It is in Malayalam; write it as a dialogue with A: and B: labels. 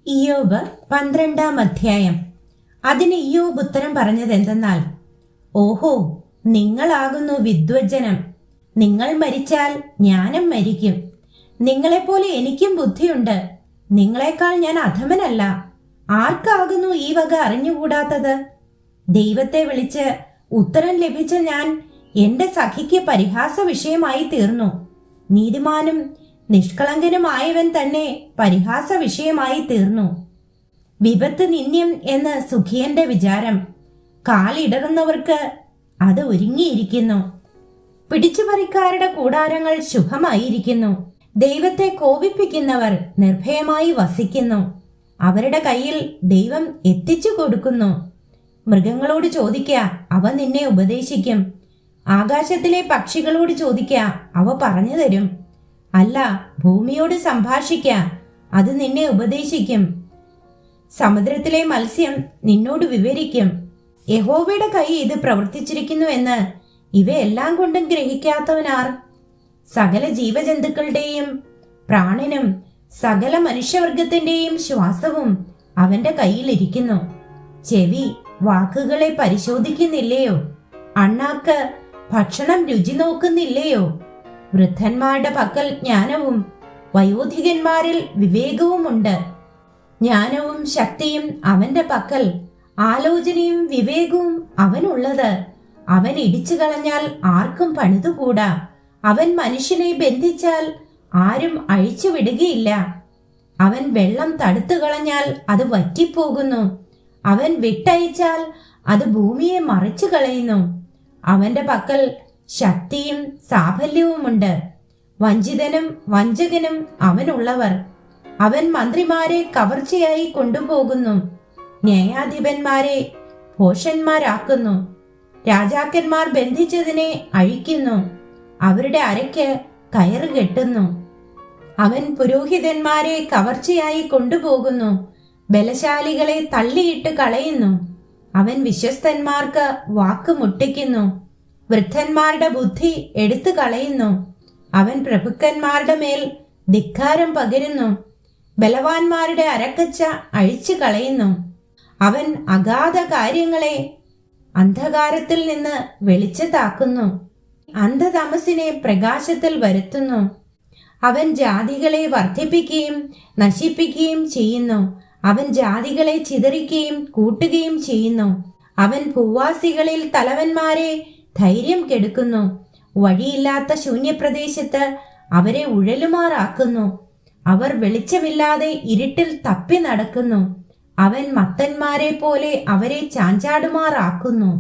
A: ഇയ്യോബ് 12-ാം അധ്യായം. അതിന് ഇയ്യോബ് ഉത്തരം പറഞ്ഞതെന്തെന്നാൽ, ഓഹോ, നിങ്ങളാകുന്നു വിദ്വജ്ജനം. നിങ്ങൾ മരിച്ചാൽ ഞാനും മരിക്കും. നിങ്ങളെപ്പോലെ എനിക്കും ബുദ്ധിയുണ്ട്. നിങ്ങളെക്കാൾ ഞാൻ അധമനല്ല. ആർക്കാകുന്നു ഈ വക അറിഞ്ഞുകൂടാത്തത്? ദൈവത്തെ വിളിച്ച് ഉത്തരം ലഭിച്ച ഞാൻ എന്റെ സഖിക്ക് പരിഹാസ വിഷയമായി തീർന്നു. നീതിമാനും നിഷ്കളങ്കനുമായവൻ തന്നെ പരിഹാസ വിഷയമായി തീർന്നു. വിപത്ത് നിന്യം എന്ന് സുഖിയന്റെ വിചാരം. കാലിടറുന്നവർക്ക് അത് ഒരുങ്ങിയിരിക്കുന്നു. പിടിച്ചുപറിക്കാരുടെ കൂടാരങ്ങൾ ശുഭമായിരിക്കുന്നു. ദൈവത്തെ കോപിപ്പിക്കുന്നവർ നിർഭയമായി വസിക്കുന്നു. അവരുടെ കയ്യിൽ ദൈവം എത്തിച്ചു കൊടുക്കുന്നു. മൃഗങ്ങളോട് ചോദിക്ക, അവ നിന്നെ ഉപദേശിക്കും. ആകാശത്തിലെ പക്ഷികളോട് ചോദിക്ക, അവ പറഞ്ഞു തരും. അല്ല, ഭൂമിയോട് സംഭാഷിക്ക, അത് നിന്നെ ഉപദേശിക്കും. സമുദ്രത്തിലെ മത്സ്യം നിന്നോട് വിവരിക്കും. യഹോവയുടെ കൈ ഇത് പ്രവർത്തിച്ചിരിക്കുന്നു എന്ന് ഇവയെല്ലാം കൊണ്ടും ഗ്രഹിക്കാത്തവനാർ? സകല ജീവജന്തുക്കളുടെയും പ്രാണനും സകല മനുഷ്യവർഗത്തിന്റെയും ശ്വാസവും അവന്റെ കയ്യിലിരിക്കുന്നു. ചെവി വാക്കുകളെ പരിശോധിക്കുന്നില്ലയോ? അണ്ണാക്ക് ഭക്ഷണം രുചി നോക്കുന്നില്ലയോ? വൃദ്ധന്മാരുടെ പക്കൽ ജ്ഞാനവും വയോധികന്മാരിൽ വിവേകവുമുണ്ട്. ജ്ഞാനവും ശക്തിയും അവന്റെ പക്കൽ, ആലോചനയും വിവേകവും അവനുള്ളത്. അവൻ ഇടിച്ചു കളഞ്ഞാൽ ആർക്കും പണിതുകൂടാ. അവൻ മനുഷ്യനെ ബന്ധിച്ചാൽ ആരും അഴിച്ചു വിടുകയില്ല. അവൻ വെള്ളം തടുത്തു കളഞ്ഞാൽ അത് വറ്റിപ്പോകുന്നു. അവൻ വിട്ടയച്ചാൽ അത് ഭൂമിയെ മറിച്ചു കളയുന്നു. അവന്റെ പക്കൽ ശക്തിയും സാഫല്യവുമുണ്ട്. വഞ്ചിതനും വഞ്ചകനും അവനുള്ളവർ. അവൻ മന്ത്രിമാരെ കവർച്ചയായി കൊണ്ടുപോകുന്നു. ന്യായാധിപന്മാരെ ഭോഷന്മാരാക്കുന്നു. രാജാക്കന്മാർ ബന്ധിച്ചതിനെ അഴിക്കുന്നു. അവരുടെ അരയ്ക്ക് കയറ് കെട്ടുന്നു. അവൻ പുരോഹിതന്മാരെ കവർച്ചയായി കൊണ്ടുപോകുന്നു. ബലശാലികളെ തള്ളിയിട്ട് കളയുന്നു. അവൻ വിശ്വസ്തന്മാർക്ക് വാക്ക് മുട്ടിക്കുന്നു. വൃദ്ധന്മാരുടെ ബുദ്ധി എടുത്തു കളയുന്നു. അവൻ പ്രഭുക്കന്മാരുടെ മേൽ ധിക്കാരം പകരുന്നു. ബലവാന്മാരുടെ അരക്കച്ച അഴിച്ചു കളയുന്നു. അവൻ അഗാധ കാര്യങ്ങളെ അന്ധകാരത്തിൽ നിന്ന് വെളിച്ചത്താക്കുന്നു. അന്ധതമസിനെ പ്രകാശത്തിൽ വരുത്തുന്നു. അവൻ ജാതികളെ വർദ്ധിപ്പിക്കുകയും നശിപ്പിക്കുകയും ചെയ്യുന്നു. അവൻ ജാതികളെ ചിതറിക്കുകയും കൂട്ടുകയും ചെയ്യുന്നു. അവൻ ഭൂവാസികളിൽ തലവന്മാരെ ധൈര്യം കെടുക്കുന്നു. വഴിയില്ലാത്ത ശൂന്യപ്രദേശത്ത് അവരെ ഉഴലുമാറാക്കുന്നു. അവർ വെളിച്ചമില്ലാതെ ഇരുട്ടിൽ തപ്പി നടക്കുന്നു. അവൻ മത്തന്മാരെ പോലെ അവരെ ചാഞ്ചാടുമാറാക്കുന്നു.